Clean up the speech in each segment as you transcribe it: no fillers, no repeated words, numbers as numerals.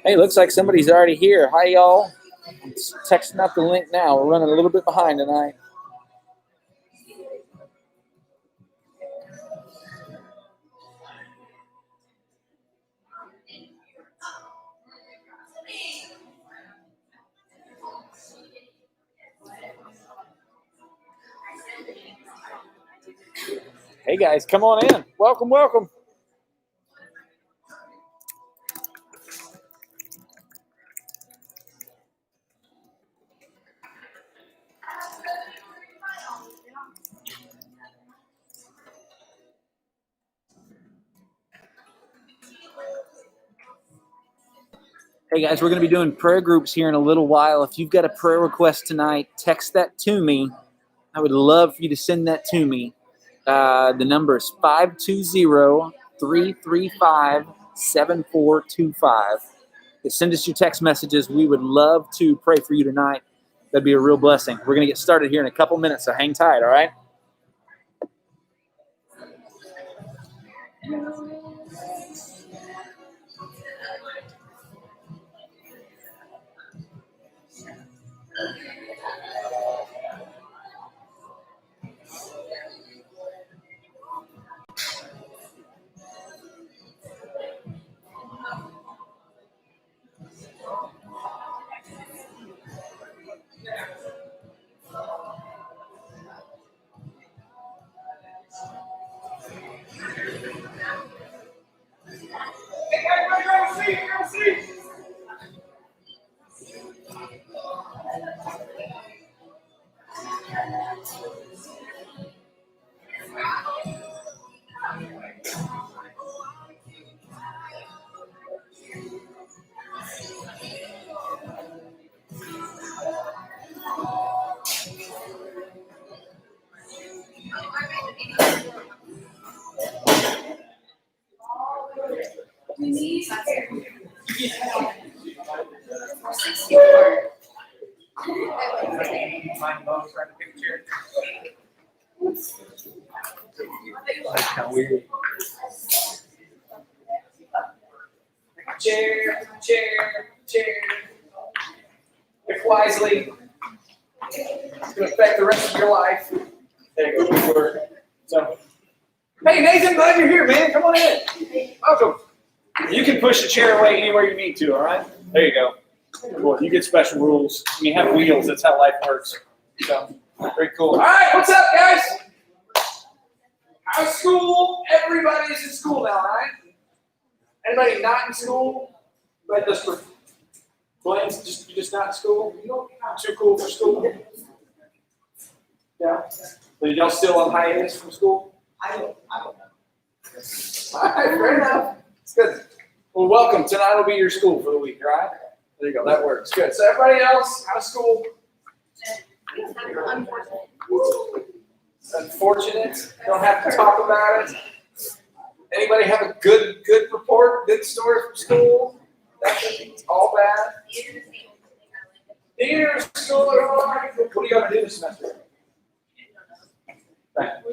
Hey, looks like somebody's already here. Hi, y'all. I'm texting out the link now. We're running a little bit behind tonight. Hey, guys, come on in. Welcome, welcome. Hey guys, we're going to be doing prayer groups here in a little while. If you've got a prayer request tonight, text that to me. I would love for you to send that to me. The number is 520-335-7425. Send us your text messages. We would love to pray for you tonight. That'd be a real blessing. We're going to get started here in a couple minutes, so hang tight, all right? Chair. Pick wisely. It's going to affect the rest of your life. There you go. Good work. So, hey, Nathan, glad you're here, man. Come on in. Welcome. You can push the chair away anywhere you need to, all right? There you go. Cool. You get special rules. I mean, you have wheels. That's how life works. So, very cool. All right, what's up, guys? How's school? Everybody's in school now, right? Anybody not in school? But just for plans, you're just not in school? Not too cool for school? Yeah. But y'all still on hiatus from school? I don't know. All right, fair enough. It's good. Well, welcome. Tonight will be your school for the week, all right? There you go. That works. Good. So everybody else out of school? Unfortunate. Don't have to talk about it. Anybody have a good report, good story from school? That's all bad. Theater school. What are you going to do this semester? Right. We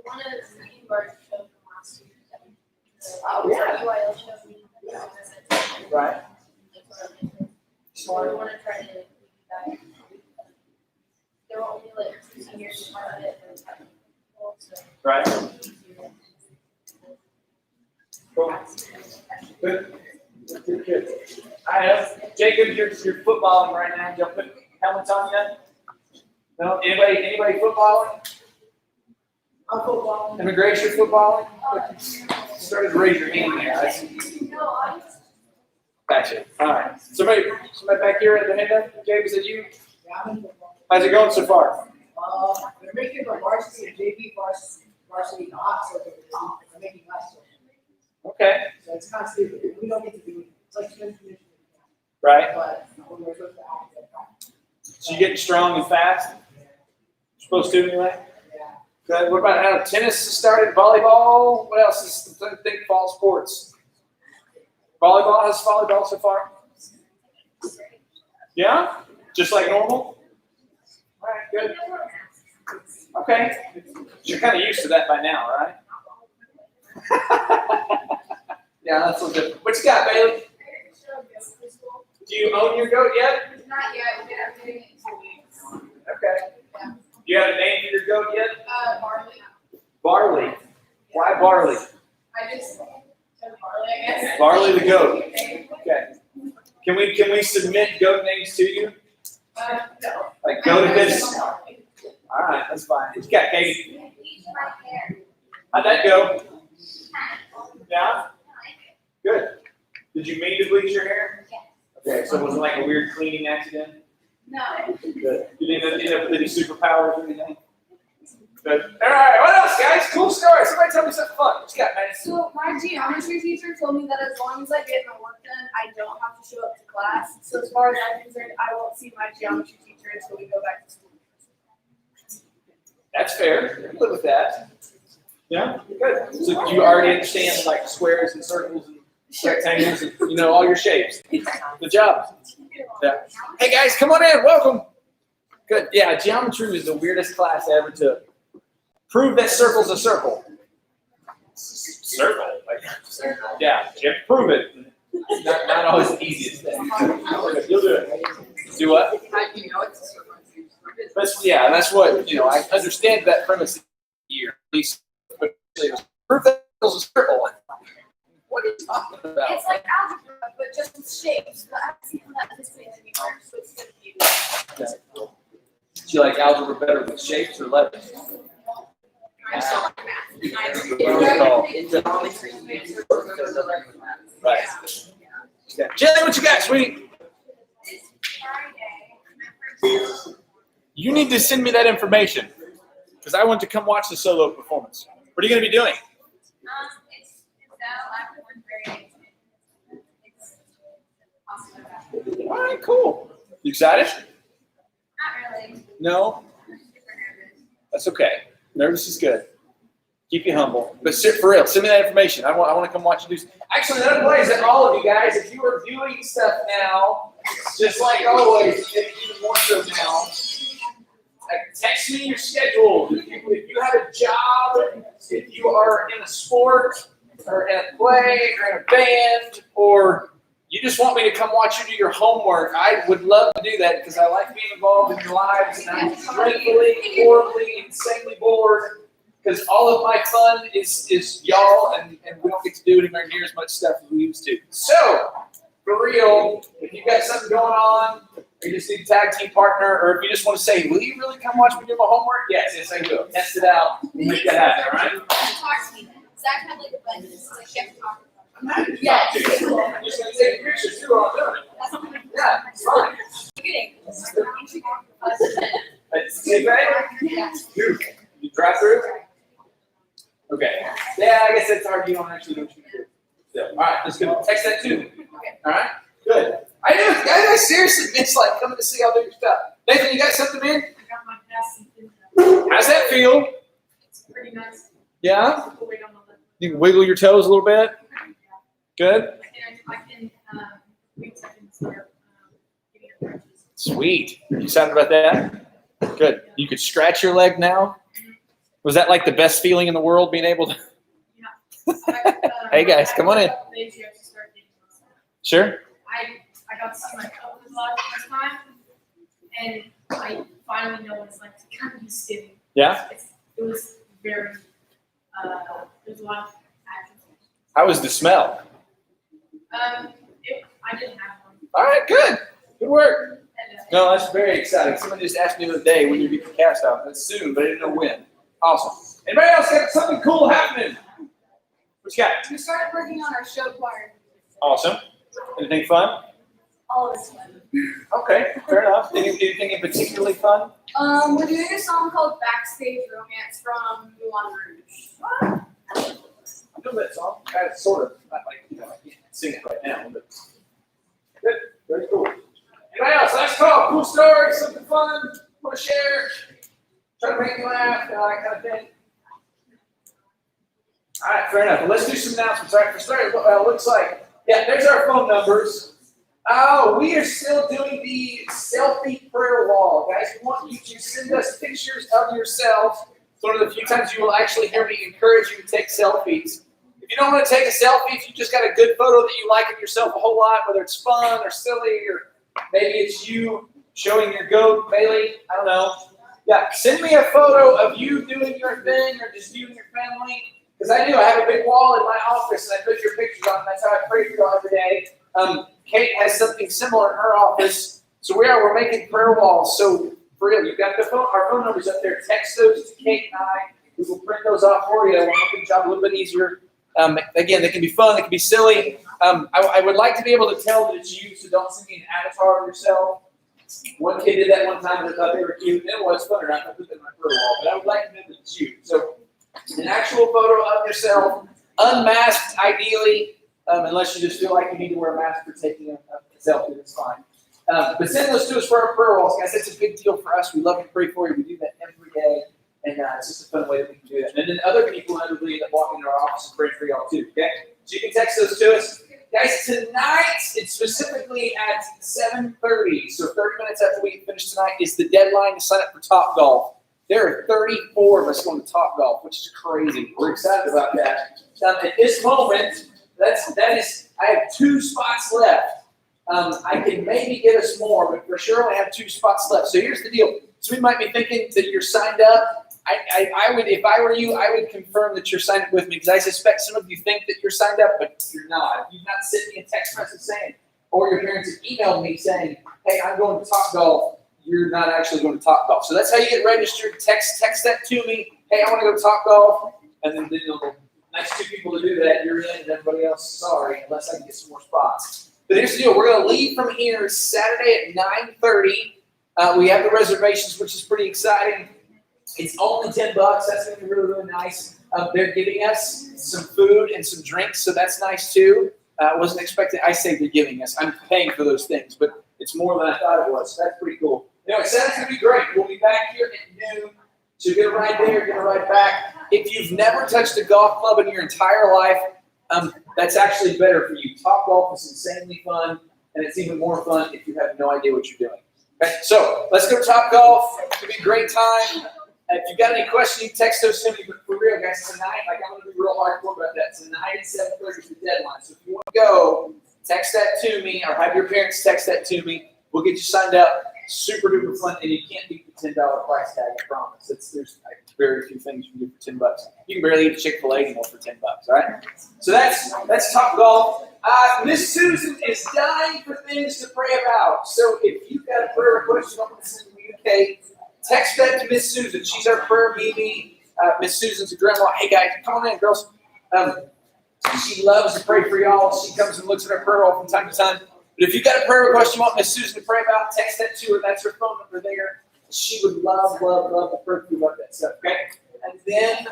want to read our show from last year. Oh, yeah. UIL show. Right. So we want to try to do that. There were only like 2 seniors part of it. Right. Cool. Good. Good. I have Jacob. You're footballing right now. Did y'all put helmets on yet? No. Anybody footballing? I'm footballing. Immigration footballing. Started to raise your hand there. Gotcha. All right. Somebody back here at the hand up. Jacob, is it you? Yeah. How's it going so far? They're making the varsity and JV varsity not, so they're making us. Okay. So it's kind of stupid. We don't get to do it. It's like student commission. Right. But we're supposed to act that practice. So you getting strong and fast? Supposed to anyway? Yeah. Good. What about tennis started? Volleyball? What else is the big fall sports? Volleyball? How's volleyball so far? Yeah? Just like normal? All right, good. Okay. You're kind of used to that by now, right? Yeah, that's a little good. What you got, Bailey? Do you own your goat yet? Not yet, I'm doing it in 2 weeks. Okay. Yeah. Do you have a name for your goat yet? Barley. Barley. Why Barley? I just said barley, I guess. Barley the goat. Okay. Can we submit goat names to you? No. Like goat of this? All right, that's fine. What you got, Katie? How'd that go? Yeah? Good. Did you mean to bleach your hair? Yes. Okay, so it wasn't like a weird cleaning accident? No. Good. You didn't end up with any superpowers or anything? Good. All right, what else, guys? Cool story. Somebody tell me something fun. What you got, man? So my geometry teacher told me that as long as I get my work done, I don't have to show up to class. So as far as I'm concerned, I won't see my geometry teacher until we go back to school. That's fair. I can live with that. Yeah? Good. So do you already understand like squares and circles and rectangles and you know all your shapes? Good job. Yeah. Hey guys, come on in. Welcome. Good. Yeah, geometry was the weirdest class I ever took. Prove that circle's a circle. Circle? Like, yeah, you have to prove it. It's not always the easiest thing. You'll do it. Do what? How do you know it's a circle? Yeah, and that's what, you know, I understand that premise here, at least, but prove that circle's a circle. What are you talking about? It's like algebra, but just with shapes. But I haven't seen that this way anymore, so it's gonna be. Okay. Do you like algebra better with shapes or letters? I still like math. Right. Okay. Jillian, what you got, sweetie? This Friday, You need to send me that information because I want to come watch the solo performance. What are you going to be doing? it's after 1 grade. It's awesome. All right, cool. You excited? Not really. No? I'm super nervous. That's okay. Nervous is good. Keep you humble. But for real, send me that information. I want to come watch you do. Actually, that applies to all of you guys. If you are viewing stuff now, just like always, maybe even more so now, text me your schedule. If you have a job, if you are in a sport, or in a play, or in a band, or you just want me to come watch you do your homework, I would love to do that because I like being involved in your lives, and I'm dreadfully, horribly, insanely bored because all of my fun is y'all, and we don't get to do anywhere near as much stuff as we used to. So, for real, if you've got something going on, or you just need a tag team partner, or if you just want to say, will you really come watch me do my homework? Yes, I will. Test it out. We'll make that happen, all right? Talk to me then. Zach had like a budget, so like you have to talk. I'm happy to talk to you. I'm just going to take pictures too while I'm doing it. Yeah, it's fine. See, babe? Yeah. You drive through? Okay. Yeah, I guess that's hard. You don't actually know what you do. So, all right, let's go. Text that too. All right? Good. I seriously miss like coming to see all your stuff. Nathan, you got something in? I got my pass. How's that feel? It's pretty nice. Yeah? Wait on the lip. You can wiggle your toes a little bit? Good? And I can weeks I can start getting your crutches. Sweet. You excited about that? Good. You could scratch your leg now? Was that like the best feeling in the world, being able to? Hey guys, come on in. Sure. I got to see my coach a lot this time, and I finally know what it's like to kind of be skinny. Yeah? It was very, there's a lot of action. How was the smell? I didn't have one. All right, good. Good work. And, No, that's very exciting. Somebody just asked me the other day when you get the cast off. That's soon, but I didn't know when. Awesome. Anybody else got something cool happening? What you got? we started working on our show choir. Awesome. Anything fun? All of it's fun. Okay, fair enough. Anything in particularly fun? We're doing a song called Backstage Romance from Moulin Rouge. I know that song. Sort of. Not like, you know, I can't sing it right now, but good. Very cool. Anybody else? Last call. Cool story, something fun, want to share, try to make you laugh, that kind of thing. All right, fair enough. Well, let's do some announcements. All right, for starters, looks like, yeah, there's our phone numbers. We are still doing the selfie prayer wall. Guys, we want you to send us pictures of yourselves. It's one of the few times you will actually hear me encourage you to take selfies. If you don't want to take a selfie, if you just got a good photo that you like of yourself a whole lot, whether it's fun or silly, or maybe it's you showing your goat, Bailey, I don't know. Yeah, send me a photo of you doing your thing or just you and your family. Because I have a big wall in my office and I put your pictures on. That's how I pray for you all every day. Kate has something similar in her office. So we're making prayer walls. So for real, you've got our phone numbers up there. Text those to Kate and I. We will print those off for you. We'll make the job a little bit easier. Again, they can be fun. They can be silly. I would like to be able to tell that it's you, so don't send me an avatar of yourself. One kid did that one time and I thought they were cute. It was fun enough. I put them in my prayer wall. But I would like to know that it's you. So an actual photo of yourself, unmasked ideally, unless you just feel like you need to wear a mask for taking a selfie, that's fine. But send those to us for our prayer walls, guys. That's a big deal for us. We love to pray for you. We do that every day, and it's just a fun way that we can do that. And then other people inevitably end up walking into our office and praying for y'all too, okay? So you can text those to us. Guys, tonight, it's specifically at 7:30, so 30 minutes after we finish tonight is the deadline to sign up for Top Golf. There are 34 of us going to Top Golf, which is crazy. We're excited about that. At this moment, I have 2 spots left. I can maybe get us more, but for sure I have 2 spots left. So here's the deal. So we might be thinking that you're signed up. I would, if I were you, I would confirm that you're signed up with me, because I suspect some of you think that you're signed up, but you're not. If you've not sent me a text message saying, or your parents have emailed me saying, hey, I'm going to Top Golf, you're not actually going to Top Golf. So that's how you get registered. Text that to me. Hey, I want to go to Top Golf. And then the next 2 people to do that, you're in, and everybody else, sorry, unless I can get some more spots. But here's the deal. We're going to leave from here Saturday at 9:30. We have the reservations, which is pretty exciting. It's only $10. That's going to be really, really nice. They're giving us some food and some drinks, so that's nice too. I wasn't expecting. I say they're giving us. I'm paying for those things, but it's more than I thought it was. So that's pretty cool. Anyway, Saturday's going to be great. We'll be back here at noon. So you're going to ride there, you're going to ride back. If you've never touched a golf club in your entire life, that's actually better for you. Top Golf is insanely fun, and it's even more fun if you have no idea what you're doing. Okay, so let's go to Top Golf. It's going to be a great time. If you've got any questions, you can text those to me. But for real, guys, tonight, I'm going to be real hardcore about that. Tonight at 7:30 is the deadline. So if you want to go, text that to me, or have your parents text that to me. We'll get you signed up. Super duper fun, and you can't beat the $10 price tag. I promise. There's very few things you can do for $10. You can barely eat Chick-fil-A anymore for $10. All right. So that's Top Golf. Miss Susan is dying for things to pray about. So if you've got a prayer request you don't want to send to the UK, text that to Miss Susan. She's our prayer BB. Miss Susan's a grandma. Hey guys, come on in, girls. She loves to pray for y'all. She comes and looks at our prayer roll from time to time. But if you've got a prayer request you want Miss Susan to pray about, text that to her. That's her phone number there. She would love to pray for you about that stuff, okay? And then,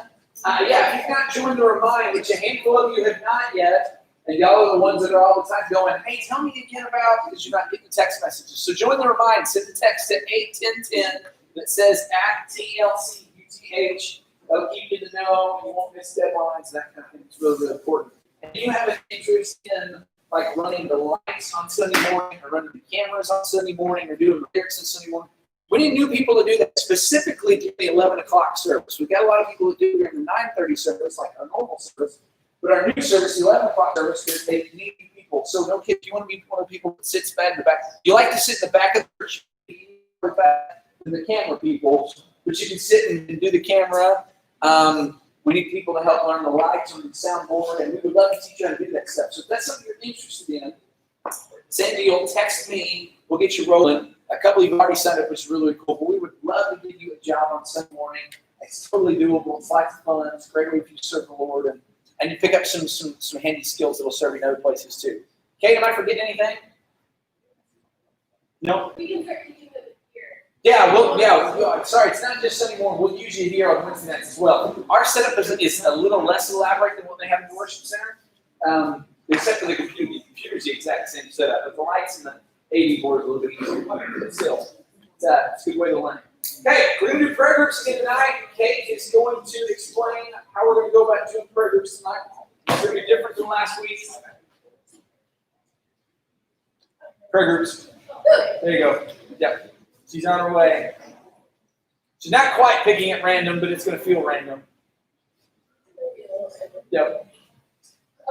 if you've not joined the Remind, which a handful of you have not yet, and y'all are the ones that are all the time going, hey, tell me again about, because you're not getting the text messages. So join the Remind. Send the text at 81010 that says @TLCUTH. That'll keep you to know. You won't miss deadlines, that kind of thing. It's really, really important. And you have an interest in like running the lights on Sunday morning, or running the cameras on Sunday morning, or doing lyrics on Sunday morning. We need new people to do that, specifically during the 11 o'clock service. We've got a lot of people that do during the 9:30 service, like our normal service. But our new service, the 11 o'clock service, they need people. So no kids, you want to be one of the people that sits back in the back. You like to sit in the back of the church, back than the camera people, but you can sit and do the camera. We need people to help learn the lights and the soundboard, and we would love to teach you how to do that stuff. So if that's something you're interested in, same deal, text me. We'll get you rolling. A couple of you already signed up, which is really, really cool. But we would love to give you a job on Sunday morning. It's totally doable. It's lots of fun. It's a great way for you to serve the Lord, and you pick up some handy skills that will serve you in other places too. Kate, am I forgetting anything? No. We can start teaching them here. Yeah, sorry, it's not just Sunday morning. We'll use you here on Wednesday nights as well. Our setup is a little less elaborate than what they have in the worship center, except for the computer. The computer's the exact same setup, but the lights and the AV board is a little bit easier, but still, it's a good way to learn. Okay, we're going to do prayer groups again tonight. Kate is going to explain how we're going to go about doing prayer groups tonight. It's going to be different than last week. Prayer groups. There you go. Yep. She's on her way. She's not quite picking at random, but it's going to feel random. Yep.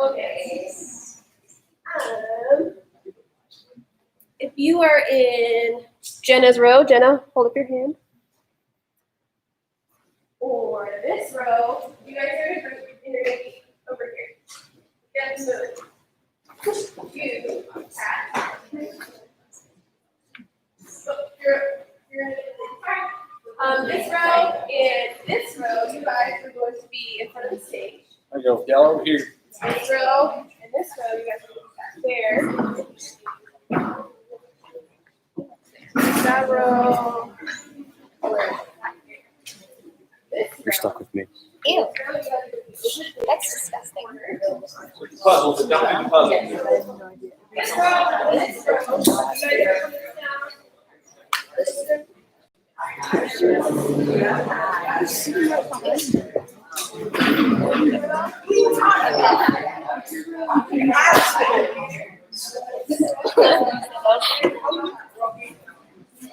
Okay. If you are in Jenna's row, Jenna, hold up your hand. Or this row, you guys are in a group and you're gonna be over here. Get moved. You at. So this row and this row, you guys are going to be in front of the stage. There you go. Y'all over here. This row and this row, you guys are going to be back there. That row. You're stuck with me. Ew. That's disgusting. Puzzles, but don't do puzzles. This row, this row. You guys are coming down.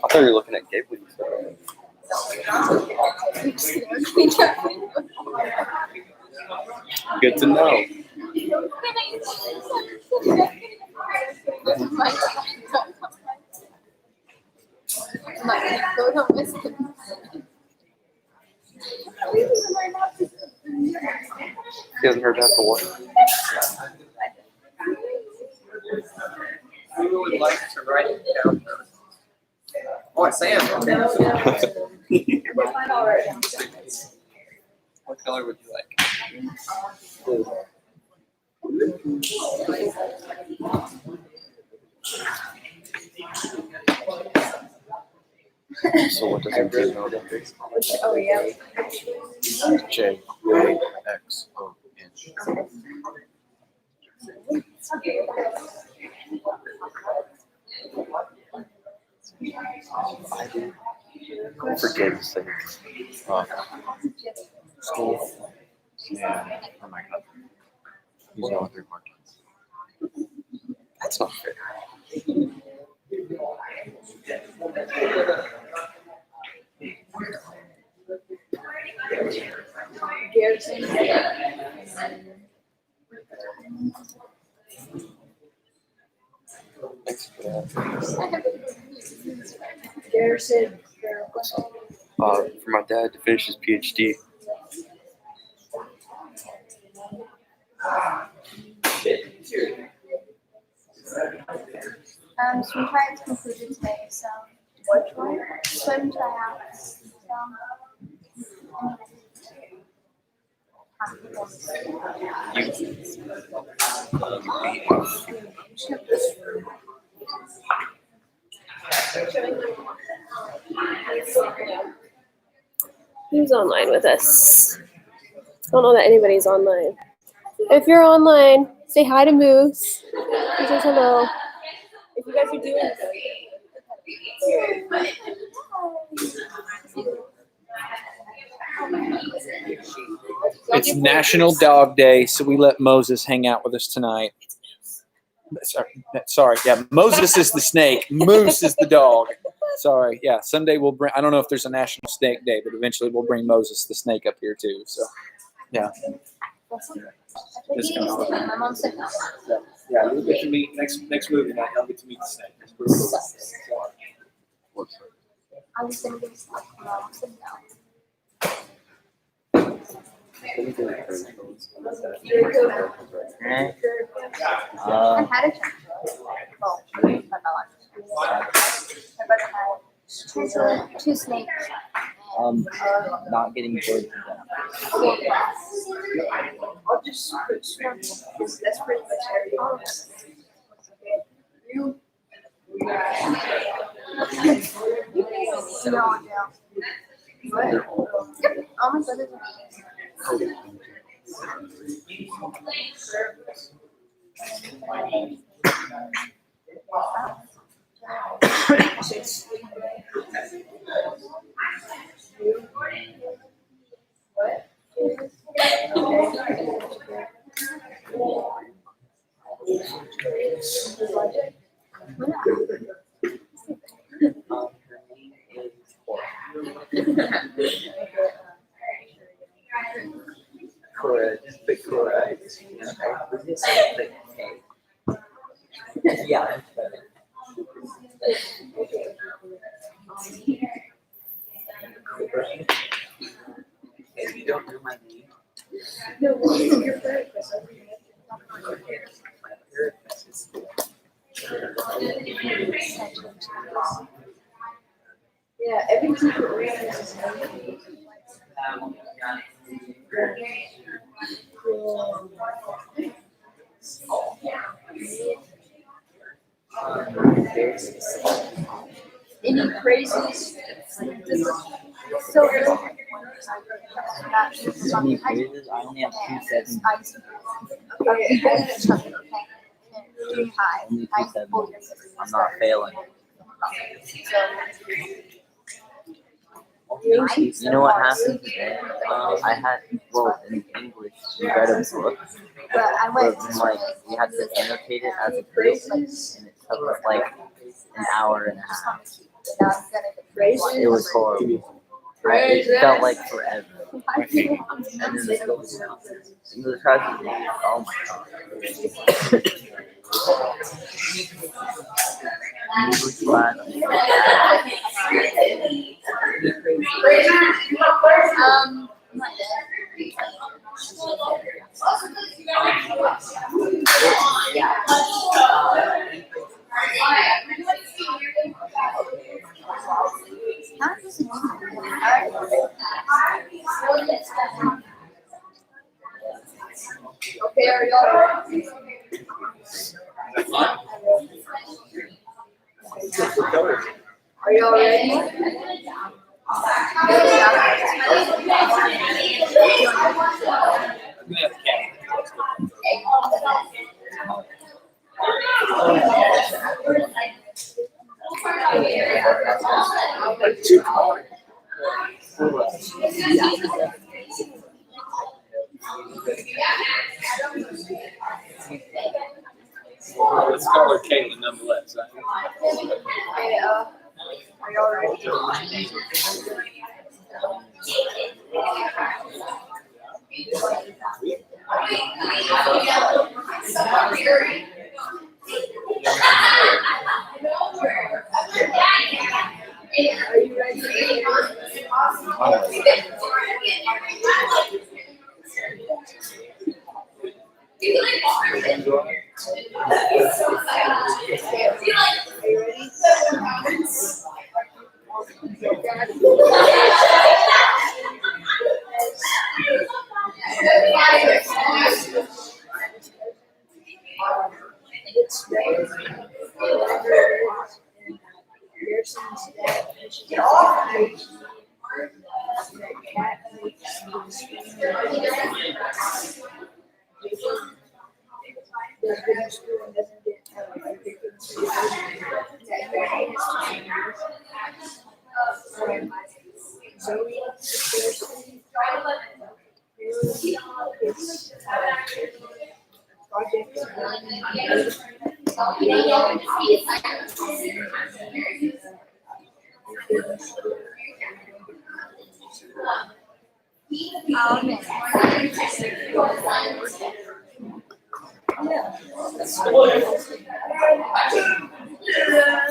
I thought you were looking at Gabe when you said that. Good to know. He hasn't heard that for what? Who would like to write it down? Oh, Sam. What color would you like? So what does it do nowadays? Oh, yeah. J-A-X-O-N. I forget his thing. School. Yeah. Oh my god. He's going through markets. That's not fair. Thanks for that. Garrison. For my dad to finish his PhD. Swim tryouts concluded today, so. What one? Swim tryouts. Who's online with us? I don't know that anybody's online. If you're online, say hi to Moose. He says hello. If you guys are doing It's National Dog Day, so we let Moses hang out with us tonight. Sorry, yeah, Moses is the snake. Moose is the dog. Sorry, yeah. Someday we'll bring. I don't know if there's a National Snake Day, but eventually we'll bring Moses the snake up here too. So, yeah. My mom said no. Yeah, you'll get to meet next movie night. I'll get to meet the snake. I was gonna give stuff. My mom said no. I had a check. Well, but not much. My brother had two snakes. Not getting bored. I'll just switch one, because that's pretty much everything. You. No, what? Yep, all my brothers are. Cora, just pick Cora. Okay. Was it something? Okay. Yeah. If you don't know my name, Yeah, every teacher has any crazies? So how many phrases? I only have 2 seconds. okay. Junior high. Only 2 High school. seconds. I'm not failing. You know what happened today? I had, well, in English, we read a book, But I went but then, like, we had to annotate it as a group, and it took us, like, an hour and a half. It was horrible. It felt like forever. And then the class was, oh my god. English class. Okay, are y'all ready? Are y'all ready? Let's call her Caitlin nonetheless. Okay, are y'all ready? Are you ready?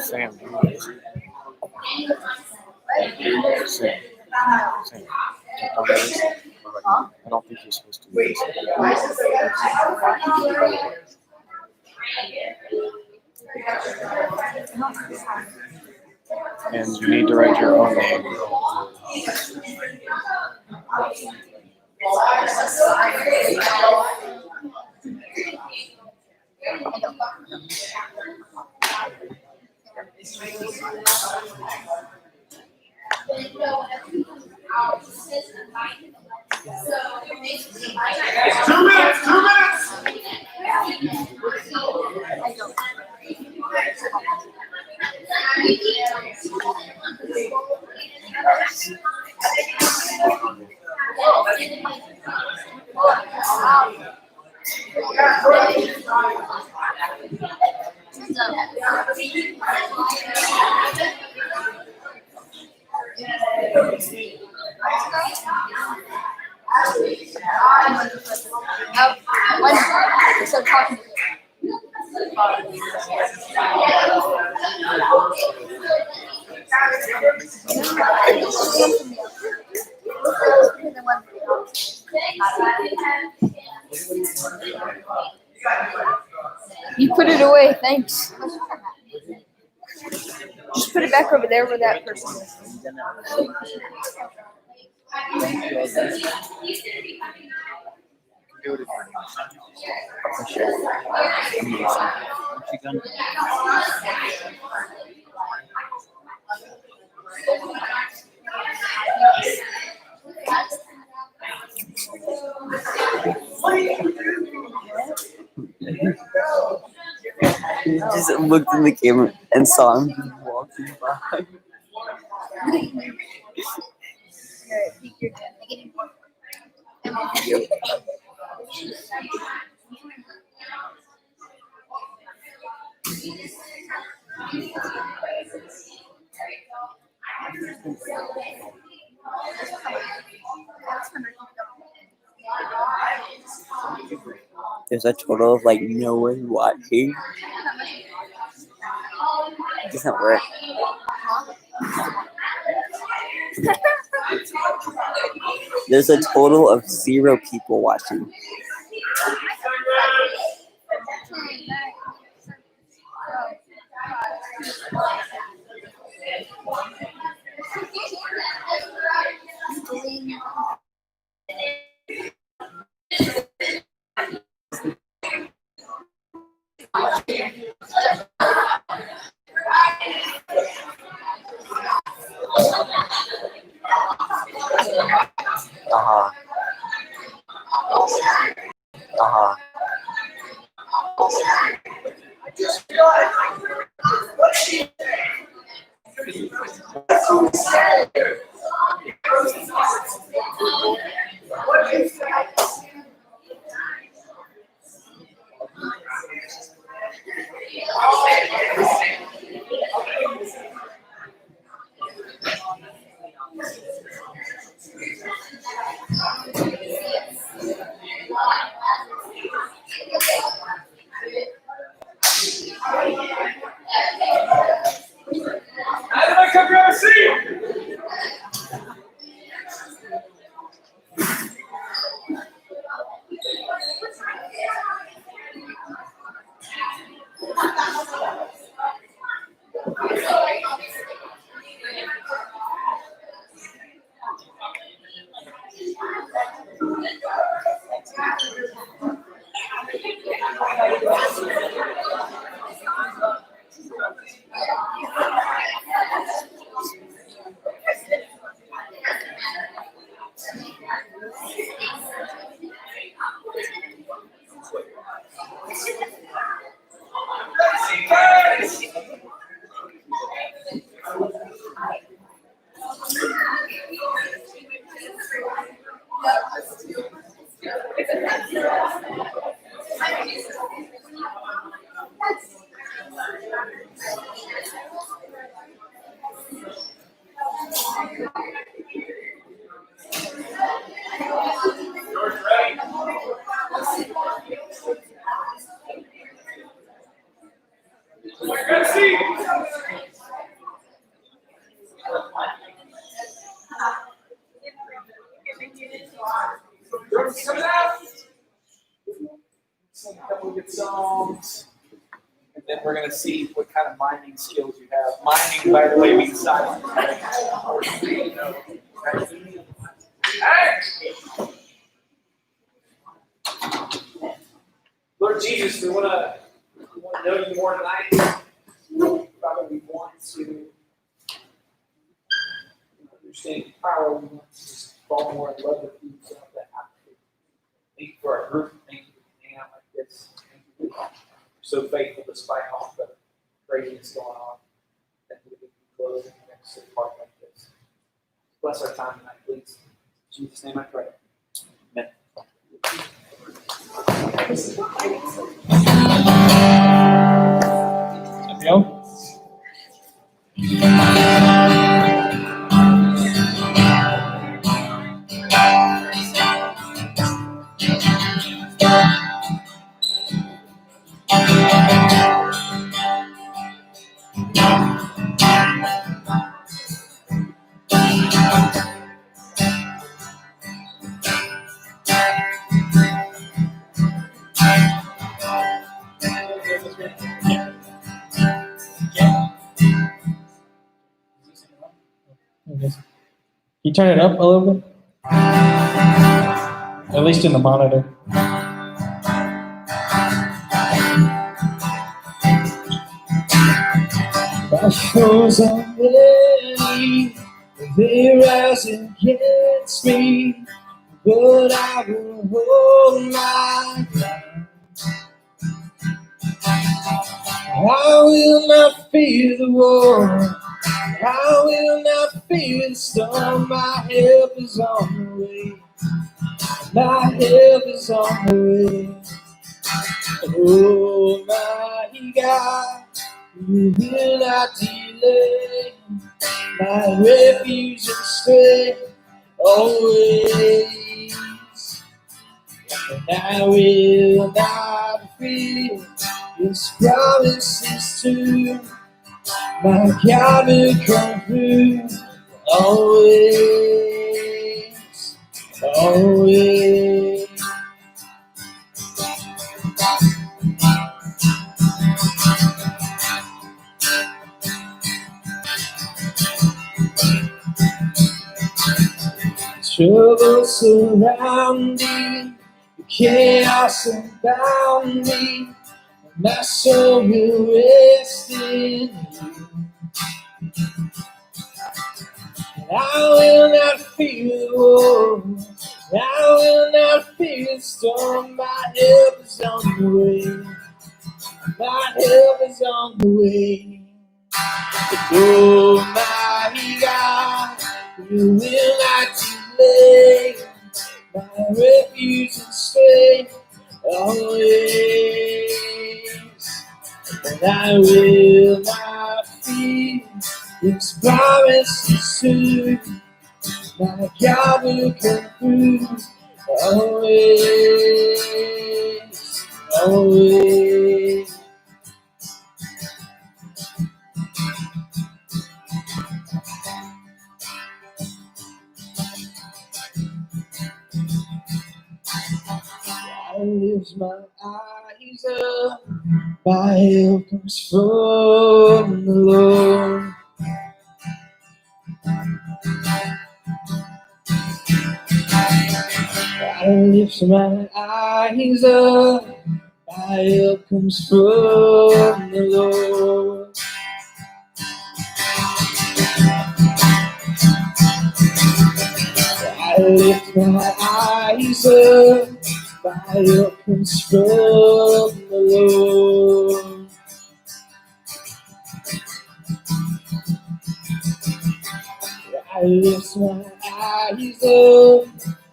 Sam. Sam. I don't think you're supposed to do this. And you need to write your own name. You put it away, thanks. Just put it back over there where that person is. Do it if you're not. For sure. What you gonna do? He just looked in the camera and saw him just walking by. There's a total of like no one watching. It doesn't work. There's a total of 0 people watching. Uh-huh. Uh-huh. Everybody come grab a seat. Grab a seat. George coming out. Sing a couple of good songs. And then we're going to see what kind of miming skills you have. Miming, by the way, means silent. Hey! Lord Jesus, we want to know you more tonight. Father, we want to understand your power. We want to just fall more in love with you. So that happens. Thank you for our group. Thank you for hanging out like this. Thank you for so faithful despite all the craziness going on. Thank you for closing the next part like this. Bless our time tonight, please. In Jesus' name I pray. Amen. Go. You turn it up a little bit? At least in the monitor. My foes are many, they rise against me, but I will hold my ground. I will not fear the war, I will not fear the storm. My help is on the way, my help is on the way. Oh my God, you will not delay, my refuge and strength always. And I will not fear, His promises true. My God will come through always, always. Trouble surrounding, chaos about me. My soul will rest in you. And I will not fear the war, I will not fear the storm. My help is on the way, my help is on the way. Oh my God, you will not delay, my refuge and strength always. And I will not fear, His promises true. My God will come through always, always. I lift my eyes up, my help comes from the Lord. I lift my eyes up, my help comes from the Lord. I lift my eyes up, my help comes from the Lord. I lift my eyes up,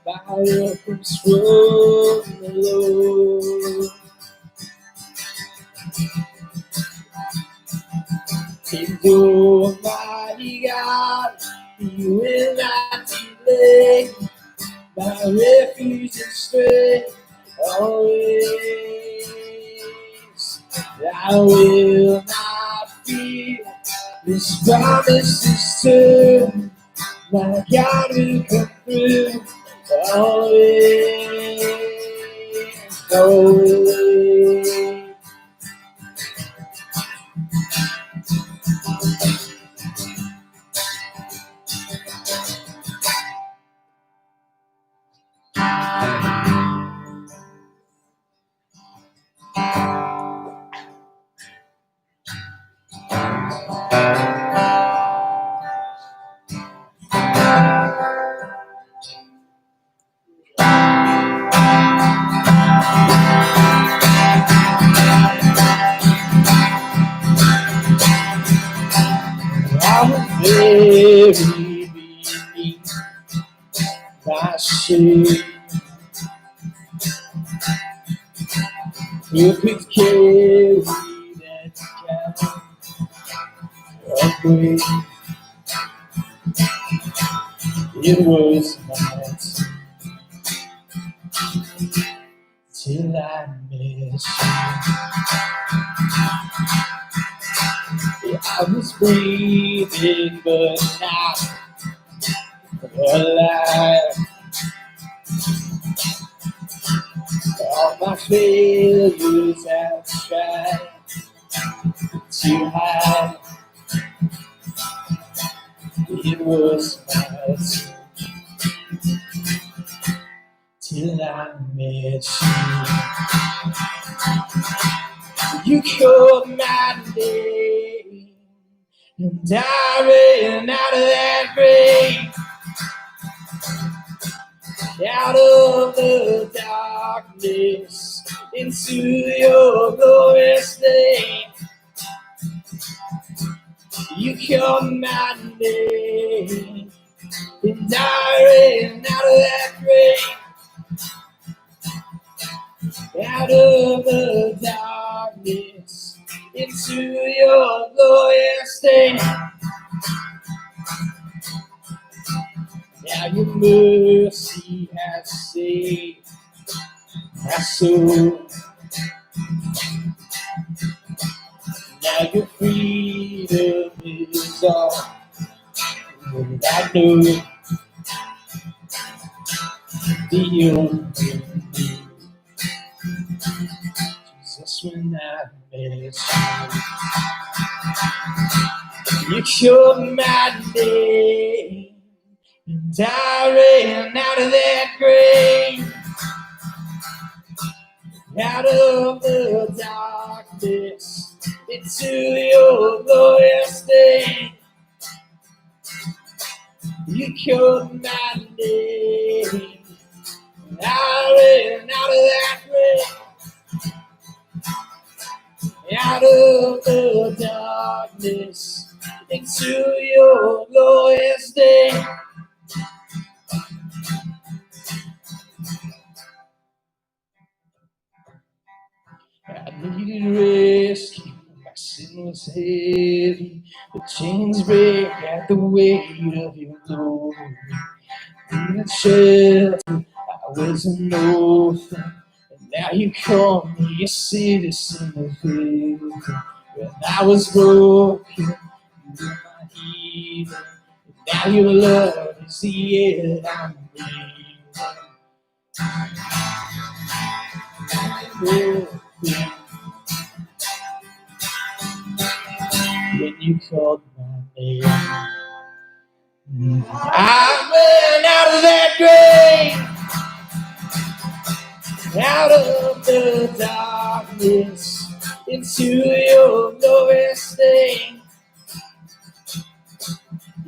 my help comes from the Lord. And Almighty God, He will not delay, my refuge and strength always. I will not fear, His promise is true. My God will come through always, always. I was buried beneath my shade. You could carry that kind of weight. It was night till I met you. I was breathing, but not alive. All my failures I've tried to hide. It was my till I met you. You called my name, and I ran out of that grave, out of the darkness, into your glorious name. You called my name, and I ran out of that grave, out of the darkness, into your glorious name. Now your mercy has saved my soul. Now your freedom is all that I know. The only Jesus, when I met you, you called my name, and I ran out of that grave, out of the darkness, into your glorious name. You called my name, and I ran out of that grave, out of the darkness, into your glorious name. I needed rescue, my sin was heavy, the chains break at the weight of your glory. In the shelter, I was an orphan, and now you call me a citizen of heaven. When I was broken, you were my healer, and now your love is the air I'm breathing. When you called my name, I ran out of that grave, out of the darkness, into your glorious name.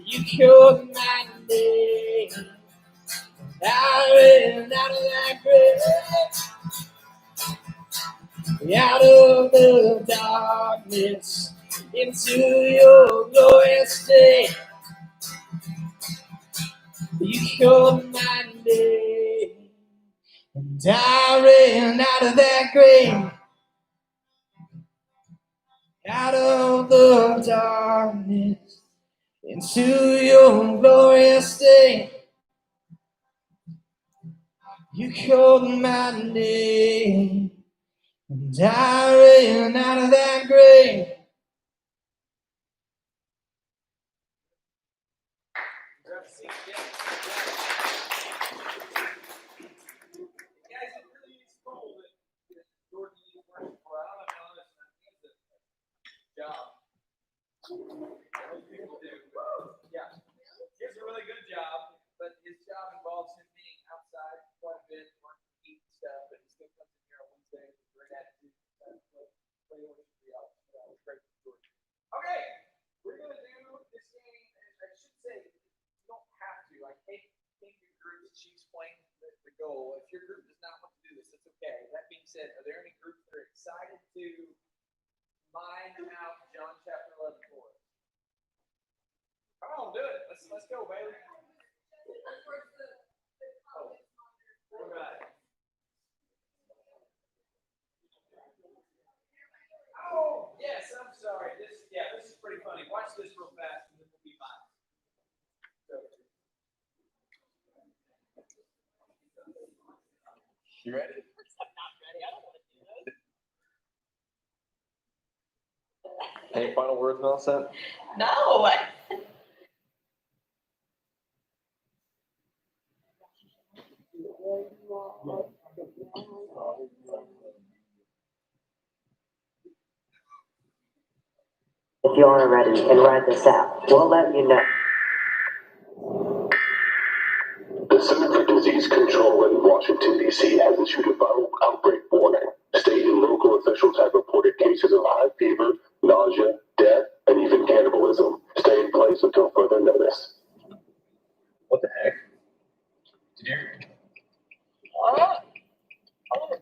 You called my name, I ran out of that grave, out of the darkness, into your glorious name. You called my name, and I ran out of that grave, out of the darkness, into your glorious day. You called my name, and I ran out of that grave. Yeah, he does a really good job, but his job involves him being outside quite a bit, working, eating stuff, but he still comes in here on Wednesday with a great attitude. Okay, we're gonna do this game, and I should say you don't have to. I hate thinking groups. She explained the goal. If your group does not want to do this, it's okay. That being said, are there any groups that are excited to mine out John chapter 11 for us? Come on, do it. Let's go, Bailey. Oh, all right. Oh, yes, I'm sorry. This is pretty funny. Watch this real fast and then we'll be fine. You ready? I'm not ready. I don't want to do this. Any final words, Millicent? No. If you aren't ready and ride this out, we'll let you know. The Center for Disease Control in Washington, D.C. Michigan viral outbreak warning. State and local officials have reported cases of high fever, nausea, death, and even cannibalism. Stay in place until further notice. What the heck? Did you?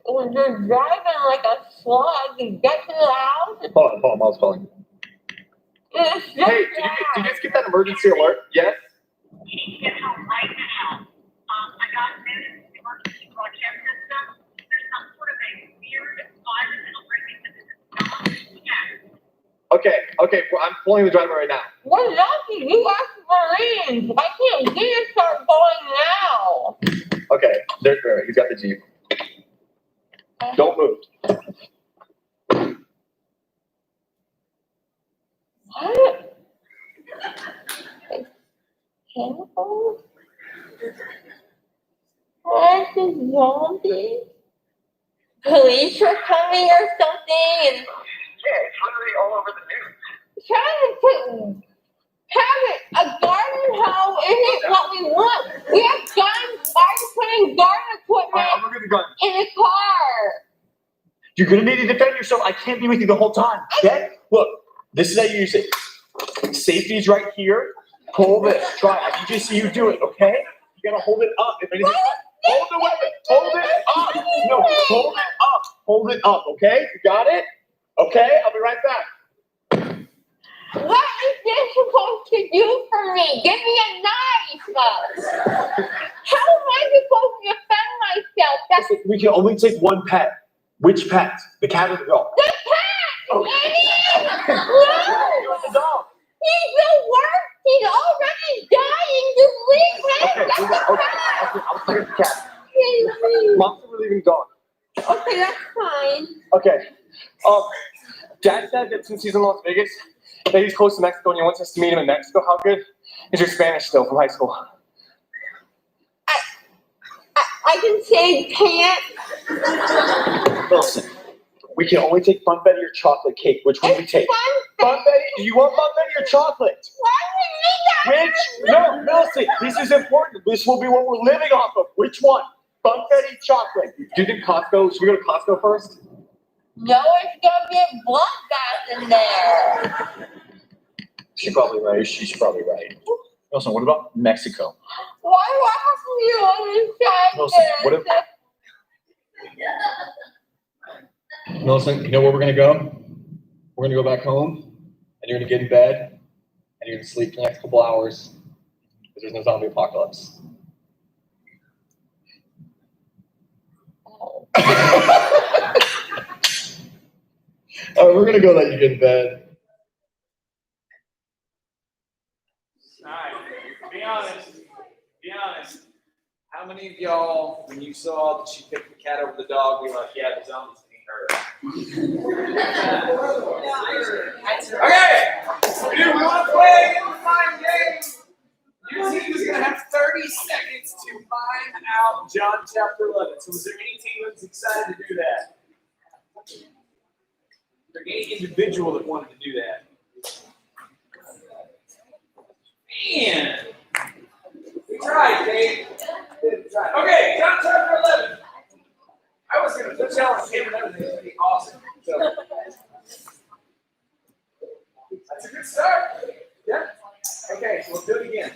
When you're driving like a slug to get to the house, Hold on, Mom's calling. it's just Hey, did you just get that emergency alert? Yes? Get home right now. I got news, the emergency broadcast system. There's some sort of a weird virus outbreak that is not yet. Okay, well, I'm pulling the driver right now. we're lucky you asked Marines. Why can't we start going now? Okay, there, he's got the Jeep. Don't move. What? Cannibals? What is zombie? Police are coming or something and Yeah, it's literally all over the news. trying to having a garden hoe isn't what we want. We have guns. Why are you putting garden equipment I'm gonna get the gun. in the car? You're gonna need to defend yourself. I can't be with you the whole time. Okay? Look, this is how you use it. Safety is right here. Pull this. Try it. I need to see you do it, okay? You gotta hold it up. If anything, hold the weapon. Hold it up. No, hold it up. Hold it up, okay? You got it? Okay, I'll be right back. What is this supposed to do for me? Give me a knife. How am I supposed to defend myself? That's Listen, we can only take one pet. Which pet? The cat or the dog? the cat! Oh. Idiot! You No! want the dog. He's the worst! He's already dying! Just leave him! Okay, That's the cat! I'll take the cat. Please. Mom's relieving the dog. Okay, that's fine. Okay. Dad said that since he's in Las Vegas, that he's close to Mexico and he wants us to meet him in Mexico. How good is your Spanish still from high school? I can say pants. Listen, we can only take Funfetti or chocolate cake. Which one do we take? Funfetti? Do you want Funfetti or chocolate? Why would you Which? No, listen, this is important. This will be what we're living off of. Which one? Funfetti, chocolate. Do you think Costco, should we go to Costco first? No, it's gonna get blood bath in there. She's probably right. She's probably right. Wilson, what about Mexico? Why do I have to be on this side? Wilson, what if... Millicent, you know where we're gonna go? We're gonna go back home, and you're gonna get in bed, and you're gonna sleep for the next couple hours, because there's no zombie apocalypse. Oh. All right, we're gonna go let you get in bed. Alright, be honest. Be honest. How many of y'all, when you saw that she picked the cat over the dog, were like, yeah, the zombies being her? Okay! Dude, we want to play a fine game. Your team is going to have 30 seconds to find out John chapter 11. So is there any team that's excited to do that? Is there any individual that wanted to do that? Man! We tried, Dave. Okay, John chapter 11. I was going to put y'all on camera and everything. It's going to be awesome. So, that's a good start. Yeah? Okay, so we'll do it again.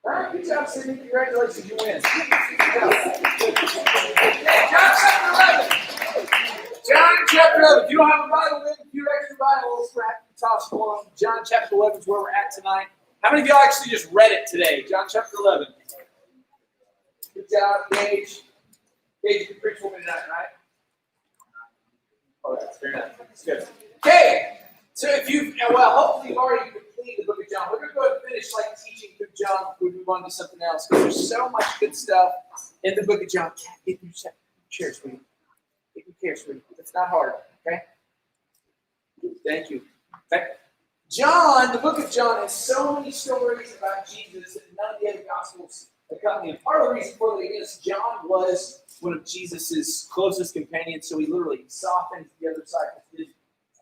All right, good job, Sydney. Congratulations, you win. Good job. Okay, John chapter 11. John chapter 11. If you don't have a Bible with you, a few extra Bibles, we're happy to toss them on. John chapter 11 is where we're at tonight. How many of y'all actually just read it today? John chapter 11. Good job, Gage. Gage, you can preach for me tonight, right? Oh, that's very nice. That's good. Okay, so if you've, well, hopefully you've already completed the book of John. We're going to go ahead and finish like teaching through John before we move on to something else, because there's so much good stuff in the book of John. Get your chair, sweetie. Get your chair, sweetie. It's not hard, okay? Thank you. Okay. John, the book of John, has so many stories about Jesus that none of the other gospels accompany him. Part of the reason for that is John was one of Jesus' closest companions, so he literally saw things the other disciples did.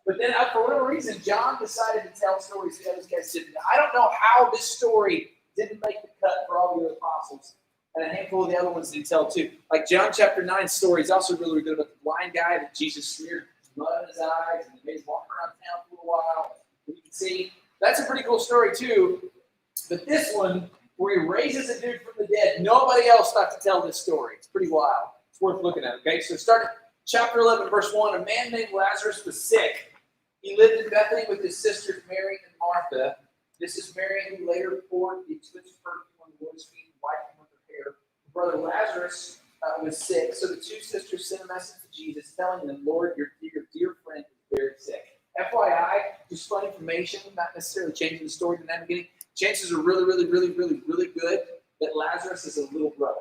But then, for whatever reason, John decided to tell stories the other guys didn't. I don't know how this story didn't make the cut for all the other apostles. And a handful of the other ones didn't tell too. Like John chapter 9 story is also really, really good about the blind guy that Jesus smeared mud in his eyes and made him walk around town for a while. And you can see that's a pretty cool story too. But this one, where he raises a dude from the dead, nobody else thought to tell this story. It's pretty wild. It's worth looking at. Okay, so start at chapter 11, verse 1. A man named Lazarus was sick. He lived in Bethany with his sisters Mary and Martha. This is Mary who later poured the expensive perfume on the Lord's feet and wiped him with her hair. Brother Lazarus was sick, so the two sisters sent a message to Jesus telling him, Lord, your dear friend is very sick. FYI, just fun information, not necessarily changing the story in the beginning. Chances are really, really, really, really, really good that Lazarus is a little brother,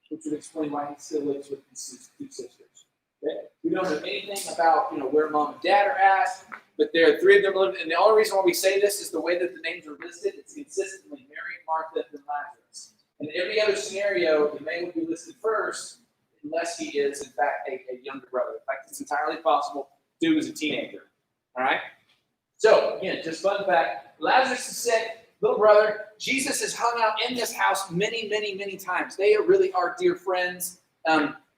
which would explain why he still lives with his two sisters. Okay? We don't know anything about where mom and dad are at, but there are three of them living. And the only reason why we say this is the way that the names are listed. It's consistently Mary, Martha, and Lazarus. In every other scenario, the man would be listed first, unless he is, in fact, a younger brother. In fact, it's entirely possible dude was a teenager. All right? So, again, just fun fact. Lazarus is sick, little brother. Jesus has hung out in this house many, many, many times. They really are dear friends.